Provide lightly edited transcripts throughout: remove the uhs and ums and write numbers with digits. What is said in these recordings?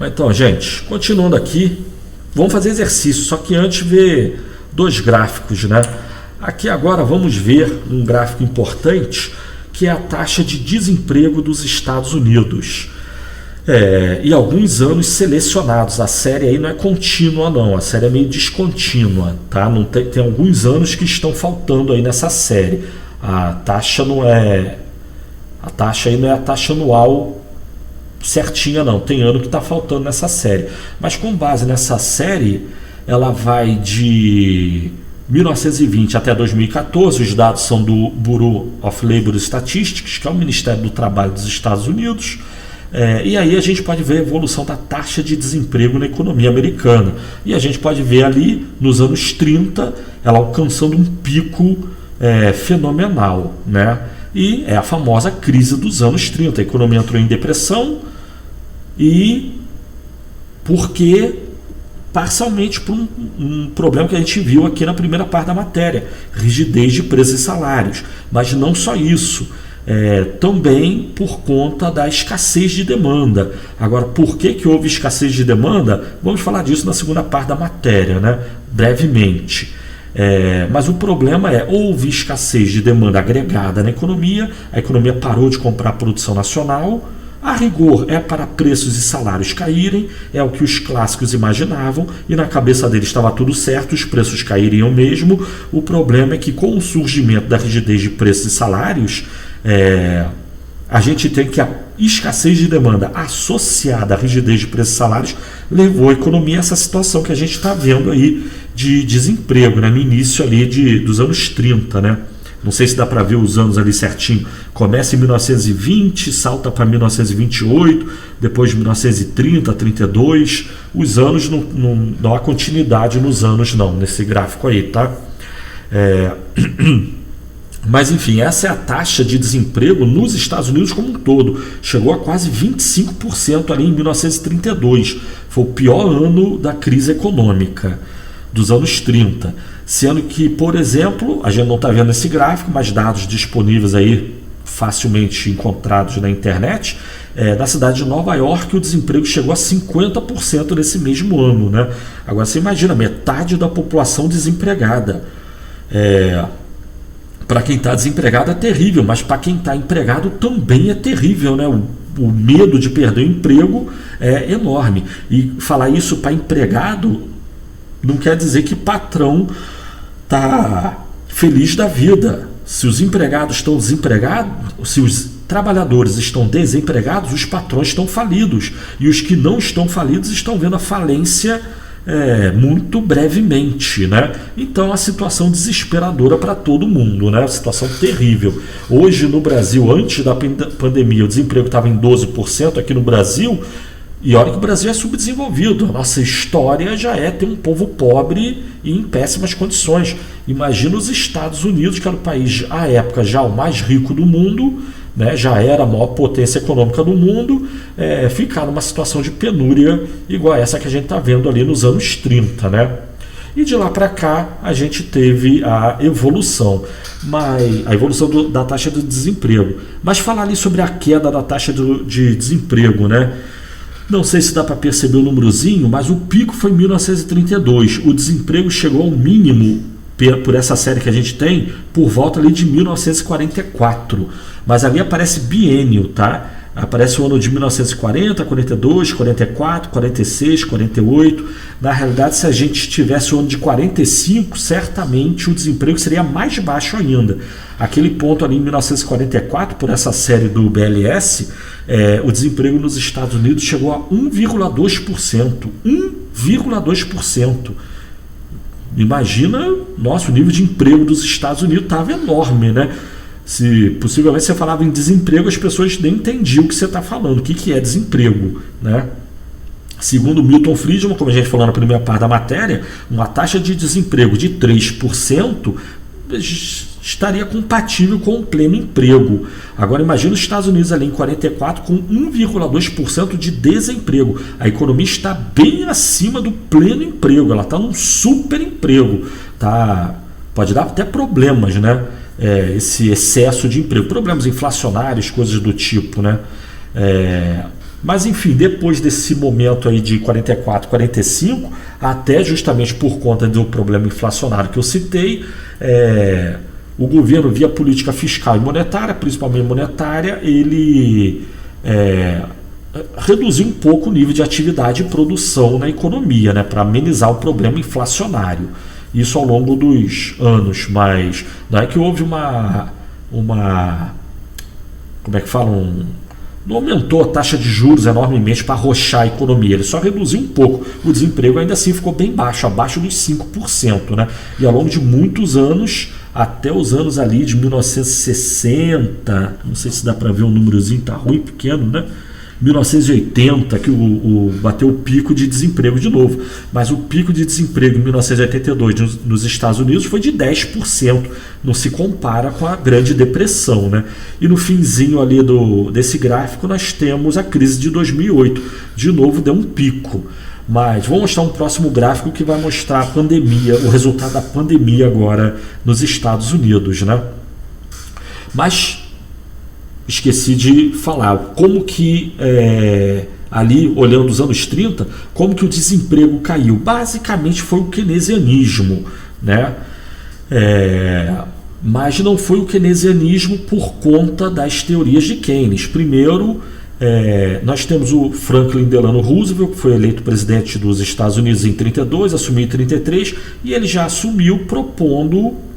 Então, gente, continuando aqui, vamos fazer exercício, só que antes ver dois gráficos, né? Aqui agora vamos ver um gráfico importante, que é a taxa de desemprego dos Estados Unidos. E alguns anos selecionados. A série aí não é contínua não, a série é meio descontínua, tá? Não tem alguns anos que estão faltando aí nessa série. A taxa aí não é a taxa anual certinha não, tem ano que está faltando nessa série. Mas com base nessa série, ela vai de 1920 até 2014, os dados são do Bureau of Labor Statistics, que é o Ministério do Trabalho dos Estados Unidos. E aí a gente pode ver a evolução da taxa de desemprego na economia americana. E a gente pode ver ali, nos anos 30, ela alcançando um pico fenomenal, né? E é a famosa crise dos anos 30. A economia entrou em depressão e porque parcialmente por um problema que a gente viu aqui na primeira parte da matéria, rigidez de preços e salários. Mas não só isso. Também por conta da escassez de demanda. Agora, por que houve escassez de demanda? Vamos falar disso na segunda parte da matéria, né? Brevemente. Mas o problema houve escassez de demanda agregada na economia, a economia parou de comprar produção nacional, a rigor é para preços e salários caírem, é o que os clássicos imaginavam, e na cabeça deles estava tudo certo, os preços cairiam mesmo. O problema é que com o surgimento da rigidez de preços e salários, a gente tem que a escassez de demanda associada à rigidez de preços e salários levou a economia a essa situação que a gente está vendo aí de desemprego, né, no início ali dos anos 30, né? Não sei se dá para ver os anos ali certinho. Começa em 1920, salta para 1928, depois de 1930, 32. Os anos não há continuidade nos anos não, nesse gráfico aí, tá? Mas enfim, essa é a taxa de desemprego nos Estados Unidos como um todo. Chegou a quase 25% ali em 1932. Foi o pior ano da crise econômica dos anos 30. Sendo que, por exemplo, a gente não está vendo esse gráfico, mas dados disponíveis aí, facilmente encontrados na internet, na cidade de Nova York o desemprego chegou a 50% nesse mesmo ano, né? Agora você imagina, metade da população desempregada. Para quem está desempregado é terrível, mas para quem está empregado também é terrível, né? O medo de perder o emprego é enorme. E falar isso para empregado não quer dizer que patrão está feliz da vida. Se os empregados estão desempregados, se os trabalhadores estão desempregados, os patrões estão falidos. E os que não estão falidos estão vendo a falência muito brevemente, né? Então é uma situação desesperadora para todo mundo, né? Uma situação terrível. Hoje no Brasil, antes da pandemia, o desemprego estava em 12% aqui no Brasil, e olha que o Brasil é subdesenvolvido. A nossa história já ter um povo pobre e em péssimas condições. Imagina os Estados Unidos, que era o país, à época, já o mais rico do mundo, né, já era a maior potência econômica do mundo, ficar numa situação de penúria igual a essa que a gente está vendo ali nos anos 30, né? E de lá para cá a gente teve a evolução, da taxa de desemprego. Mas falar ali sobre a queda da taxa de desemprego, né? Não sei se dá para perceber o númerozinho, mas o pico foi em 1932. O desemprego chegou ao mínimo, por essa série que a gente tem, por volta ali de 1944. Mas ali aparece biênio, tá? Aparece o ano de 1940, 42, 44, 46, 48. Na realidade, se a gente tivesse o ano de 45, certamente o desemprego seria mais baixo ainda. Aquele ponto ali em 1944, por essa série do BLS, o desemprego nos Estados Unidos chegou a 1,2%. 1,2%. Imagina, nossa, o nível de emprego dos Estados Unidos estava enorme, né? Se possivelmente você falava em desemprego, as pessoas nem entendiam o que você está falando, o que é desemprego, né? Segundo Milton Friedman, como a gente falou na primeira parte da matéria, uma taxa de desemprego de 3% estaria compatível com o pleno emprego. Agora imagina os Estados Unidos ali em 44 com 1,2% de desemprego. A economia está bem acima do pleno emprego, ela está num super emprego. Pode dar até problemas, né? Esse excesso de emprego, problemas inflacionários, coisas do tipo, né? Mas enfim, depois desse momento aí de 44, 45, até justamente por conta do problema inflacionário que eu citei, o governo, via política fiscal e monetária, principalmente monetária, ele reduziu um pouco o nível de atividade e produção na economia, né, para amenizar o problema inflacionário. Isso ao longo dos anos, mas não é que houve uma como é que falam? Não aumentou a taxa de juros enormemente para arrochar a economia, ele só reduziu um pouco. O desemprego ainda assim ficou bem baixo, abaixo dos 5%, né? E ao longo de muitos anos, até os anos ali de 1960, não sei se dá para ver um númerozinho, tá ruim, pequeno, né? 1980, que bateu o pico de desemprego de novo. Mas o pico de desemprego em 1982 nos Estados Unidos foi de 10%. Não se compara com a Grande Depressão, né? E no finzinho ali desse gráfico nós temos a crise de 2008. De novo deu um pico. Mas vou mostrar um próximo gráfico que vai mostrar a pandemia, o resultado da pandemia agora nos Estados Unidos, né? Mas esqueci de falar como que ali, olhando os anos 30, como que o desemprego caiu. Basicamente foi o keynesianismo, né? Mas não foi o keynesianismo por conta das teorias de Keynes. Primeiro, nós temos o Franklin Delano Roosevelt, que foi eleito presidente dos Estados Unidos em 32, assumiu em 33, e ele já assumiu propondo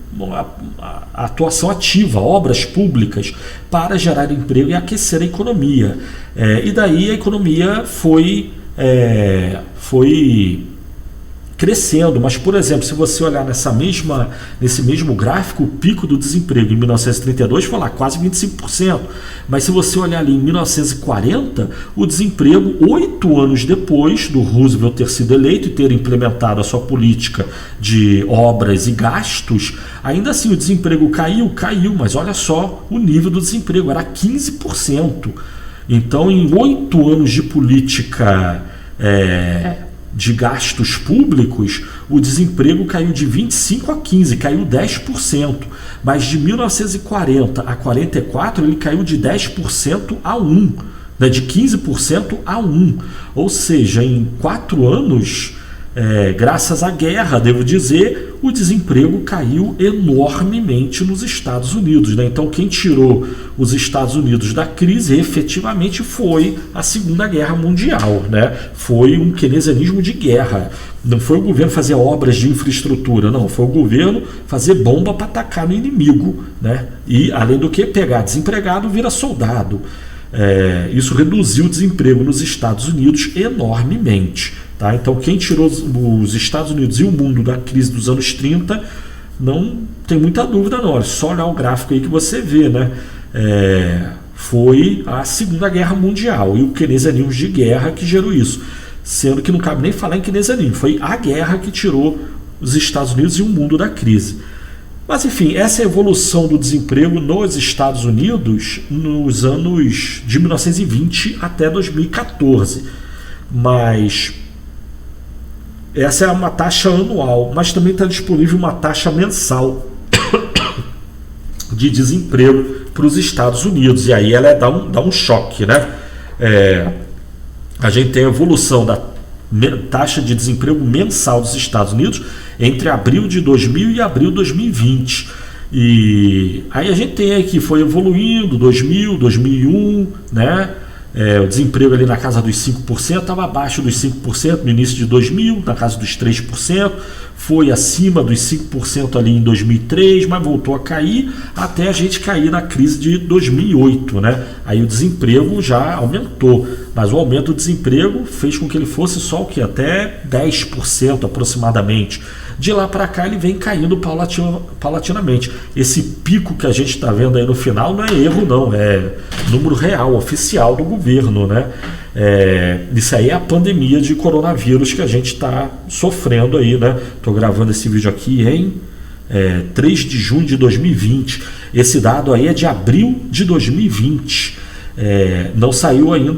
a atuação ativa, obras públicas para gerar emprego e aquecer a economia. E daí a economia foi crescendo, mas, por exemplo, se você olhar nesse mesmo gráfico, o pico do desemprego em 1932 foi lá quase 25%, mas se você olhar ali em 1940, o desemprego, 8 anos depois do Roosevelt ter sido eleito e ter implementado a sua política de obras e gastos, ainda assim o desemprego caiu, mas olha só o nível do desemprego, era 15%. Então, em 8 anos de política de gastos públicos, o desemprego caiu de 25% a 15%, caiu 10%, mas de 1940 a 44 ele caiu de 10% a 1%, né, de 15% a 1%, ou seja, em 4 anos, graças à guerra, devo dizer, o desemprego caiu enormemente nos Estados Unidos, né? Então quem tirou os Estados Unidos da crise efetivamente foi a Segunda Guerra Mundial, né? Foi um keynesianismo de guerra. Não foi o governo fazer obras de infraestrutura, não, foi o governo fazer bomba para atacar no inimigo, né? E além do que, pegar desempregado vira soldado. Isso reduziu o desemprego nos Estados Unidos enormemente. Tá? Então quem tirou os Estados Unidos e o mundo da crise dos anos 30 não tem muita dúvida não, é só olhar o gráfico aí que você vê, né? Foi a Segunda Guerra Mundial e o keynesianismo de guerra que gerou isso, sendo que não cabe nem falar em keynesianismo, foi a guerra que tirou os Estados Unidos e o mundo da crise. Mas enfim, essa é a evolução do desemprego nos Estados Unidos nos anos de 1920 até 2014. Mas essa é uma taxa anual, mas também está disponível uma taxa mensal de desemprego para os Estados Unidos. E aí ela dá um choque, né? A gente tem a evolução da taxa de desemprego mensal dos Estados Unidos entre abril de 2000 e abril de 2020. E aí a gente tem aí que foi evoluindo, 2000, 2001, né? O desemprego ali na casa dos 5%, estava abaixo dos 5% no início de 2000, na casa dos 3%, foi acima dos 5% ali em 2003, mas voltou a cair até a gente cair na crise de 2008, né? Aí o desemprego já aumentou, mas o aumento do desemprego fez com que ele fosse só o que? Até 10% aproximadamente. De lá para cá ele vem caindo paulatinamente. Esse pico que a gente está vendo aí no final não é erro não, é número real, oficial do governo, né? Isso aí é a pandemia de coronavírus que a gente está sofrendo aí, né? Estou gravando esse vídeo aqui em 3 de junho de 2020. Esse dado aí é de abril de 2020. Não saiu ainda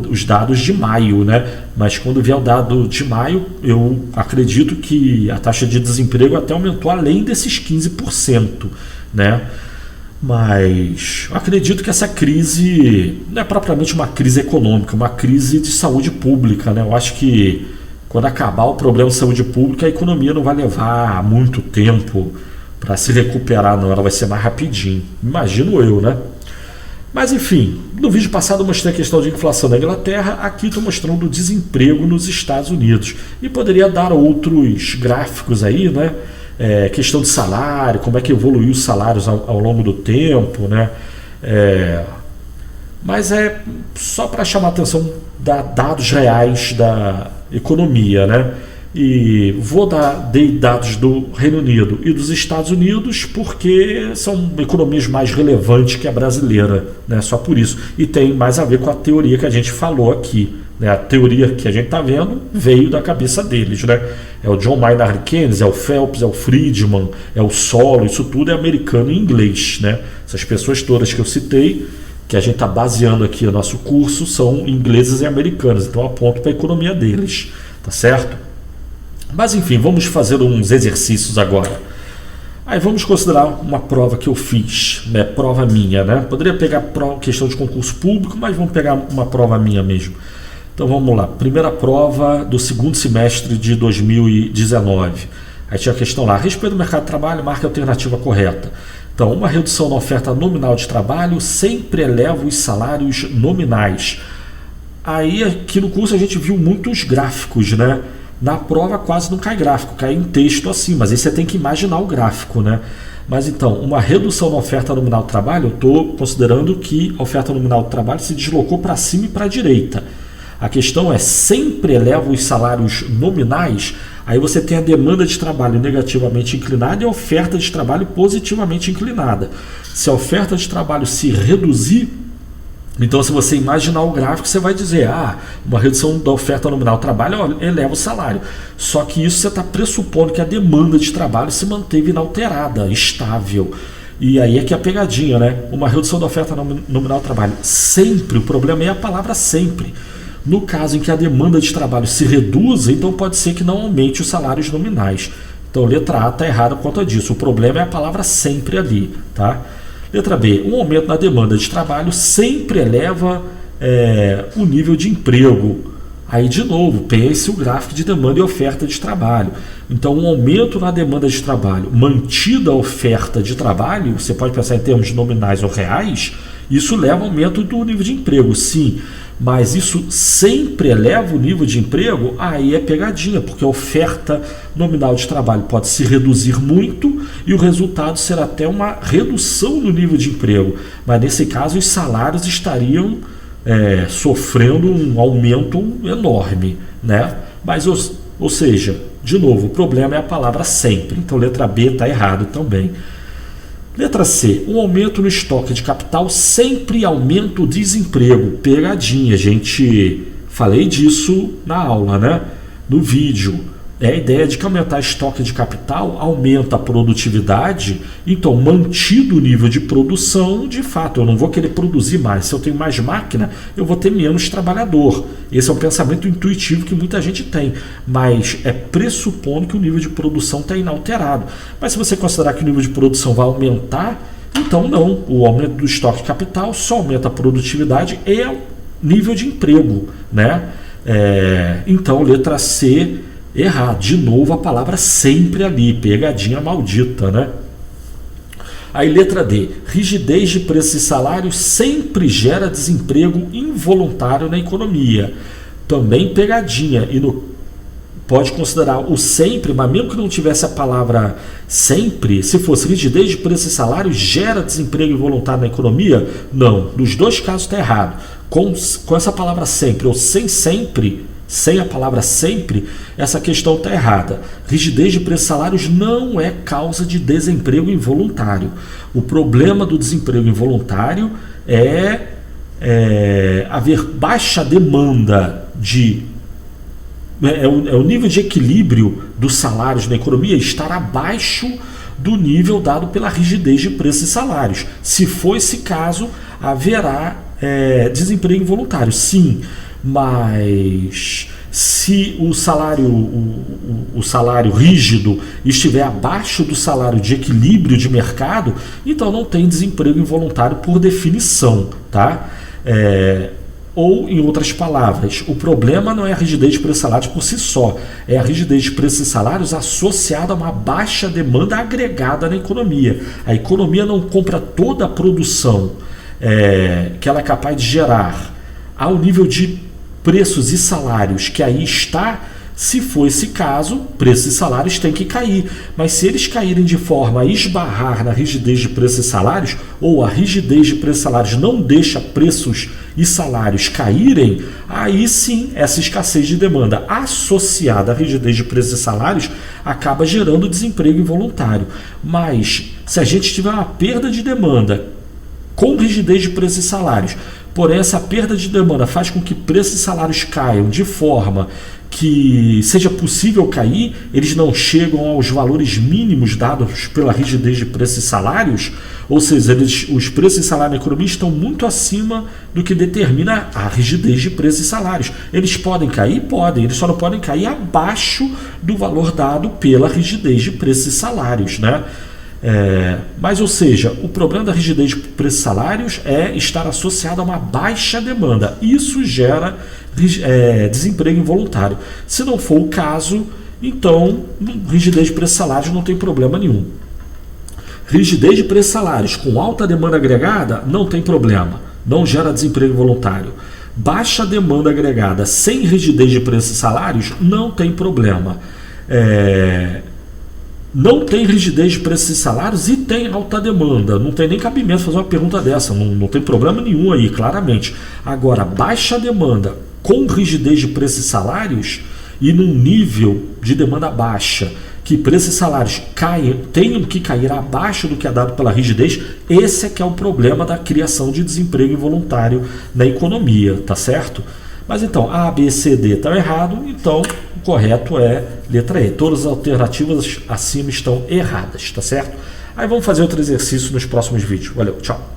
os dados de maio, né? Mas quando vier o dado de maio, eu acredito que a taxa de desemprego até aumentou além desses 15%, né? Mas eu acredito que essa crise não é propriamente uma crise econômica, é uma crise de saúde pública, né? Eu acho que quando acabar o problema de saúde pública, a economia não vai levar muito tempo para se recuperar, não. Ela vai ser mais rapidinho, imagino eu, né? Mas enfim, no vídeo passado eu mostrei a questão de inflação na Inglaterra, aqui estou mostrando o desemprego nos Estados Unidos. E poderia dar outros gráficos aí, né? Questão de salário, como é que evoluiu os salários ao longo do tempo, né? Mas é só para chamar a atenção da dados reais da economia, né? E dei dados do Reino Unido e dos Estados Unidos porque são economias mais relevantes que a brasileira, né? Só por isso. E tem mais a ver com a teoria que a gente falou aqui, né? A teoria que a gente está vendo veio da cabeça deles, né? É o John Maynard Keynes, é o Phelps, é o Friedman, é o Solow, isso tudo é americano e inglês, né? Essas pessoas todas que eu citei, que a gente está baseando aqui no nosso curso, são ingleses e americanas, então eu aponto para a economia deles, tá certo? Mas enfim, vamos fazer uns exercícios agora. Aí vamos considerar uma prova que eu fiz, né? Prova minha, né? Poderia pegar questão de concurso público, mas vamos pegar uma prova minha mesmo. Então vamos lá, primeira prova do segundo semestre de 2019. Aí tinha a questão lá, a respeito do mercado de trabalho, marque a alternativa correta. Então, uma redução na oferta nominal de trabalho sempre eleva os salários nominais. Aí aqui no curso a gente viu muitos gráficos, né? Na prova quase não cai gráfico, cai em texto assim, mas aí você tem que imaginar o gráfico, né? Mas então, uma redução na oferta nominal de trabalho, eu estou considerando que a oferta nominal de trabalho se deslocou para cima e para a direita. A questão é, sempre eleva os salários nominais, aí você tem a demanda de trabalho negativamente inclinada e a oferta de trabalho positivamente inclinada. Se a oferta de trabalho se reduzir, então se você imaginar o gráfico, você vai dizer, uma redução da oferta nominal do trabalho eleva o salário. Só que isso você está pressupondo que a demanda de trabalho se manteve inalterada, estável. E aí é que é a pegadinha, né? Uma redução da oferta nominal do trabalho sempre, o problema é a palavra sempre. No caso em que a demanda de trabalho se reduza, então pode ser que não aumente os salários nominais. Então, letra A está errada por conta disso. O problema é a palavra sempre ali, tá? Letra B, um aumento na demanda de trabalho sempre eleva o nível de emprego. Aí, de novo, pense o gráfico de demanda e oferta de trabalho. Então, um aumento na demanda de trabalho, mantida a oferta de trabalho, você pode pensar em termos nominais ou reais, isso leva ao aumento do nível de emprego, sim. Mas isso sempre eleva o nível de emprego? Aí é pegadinha, porque a oferta nominal de trabalho pode se reduzir muito e o resultado será até uma redução no nível de emprego. Mas nesse caso os salários estariam sofrendo um aumento enorme, né? Mas, ou seja, de novo, o problema é a palavra sempre. Então letra B está errado também. Letra C, um aumento no estoque de capital sempre aumenta o desemprego. Pegadinha, gente, falei disso na aula, né? No vídeo. É a ideia de que aumentar estoque de capital aumenta a produtividade, então mantido o nível de produção, de fato, eu não vou querer produzir mais. Se eu tenho mais máquina, eu vou ter menos trabalhador. Esse é um pensamento intuitivo que muita gente tem, mas é pressupondo que o nível de produção está inalterado. Mas se você considerar que o nível de produção vai aumentar, então não. O aumento do estoque de capital só aumenta a produtividade e o nível de emprego, né? Então, letra C, errado. De novo a palavra sempre ali, pegadinha maldita, né? Aí letra D, rigidez de preços e salários sempre gera desemprego involuntário na economia. Também pegadinha, e pode considerar o sempre, mas mesmo que não tivesse a palavra sempre, se fosse rigidez de preços e salários gera desemprego involuntário na economia? Não, nos dois casos está errado. Com essa palavra sempre ou sem sempre, sem a palavra sempre, essa questão está errada. Rigidez de preços e salários não é causa de desemprego involuntário. O problema do desemprego involuntário é haver baixa demanda é o nível de equilíbrio dos salários na economia estar abaixo do nível dado pela rigidez de preços e salários. Se for esse caso, haverá desemprego involuntário, sim. Mas Se o salário rígido estiver abaixo do salário de equilíbrio de mercado, então não tem desemprego involuntário por definição, tá? Ou, em outras palavras, o problema não é a rigidez de preços e salários por si só, é a rigidez de preços e salários associada a uma baixa demanda agregada na economia. A economia não compra toda a produção que ela é capaz de gerar ao nível de preços e salários que aí está. Se for esse caso, preços e salários têm que cair. Mas se eles caírem de forma a esbarrar na rigidez de preços e salários, ou a rigidez de preços e salários não deixa preços e salários caírem, aí sim essa escassez de demanda associada à rigidez de preços e salários acaba gerando desemprego involuntário. Mas se a gente tiver uma perda de demanda com rigidez de preços e salários, porém essa perda de demanda faz com que preços e salários caiam de forma que seja possível cair, eles não chegam aos valores mínimos dados pela rigidez de preços e salários, ou seja, os preços e salários na economia estão muito acima do que determina a rigidez de preços e salários. Eles podem cair? Podem, eles só não podem cair abaixo do valor dado pela rigidez de preços e salários, né? Mas, ou seja, o problema da rigidez de preços e salários é estar associado a uma baixa demanda. Isso gera desemprego involuntário. Se não for o caso, então rigidez de preços e salários não tem problema nenhum. Rigidez de preços e salários com alta demanda agregada não tem problema, não gera desemprego involuntário. Baixa demanda agregada sem rigidez de preços e salários não tem problema. Não tem rigidez de preços e salários e tem alta demanda. Não tem nem cabimento fazer uma pergunta dessa. Não tem problema nenhum aí, claramente. Agora, baixa demanda com rigidez de preços e salários e num nível de demanda baixa, que preços e salários tenham que cair abaixo do que é dado pela rigidez, esse é que é o problema da criação de desemprego involuntário na economia, tá certo? Mas então, A, B, C, D estão errado, então o correto é letra E. Todas as alternativas acima estão erradas, tá certo? Aí vamos fazer outro exercício nos próximos vídeos. Valeu, tchau!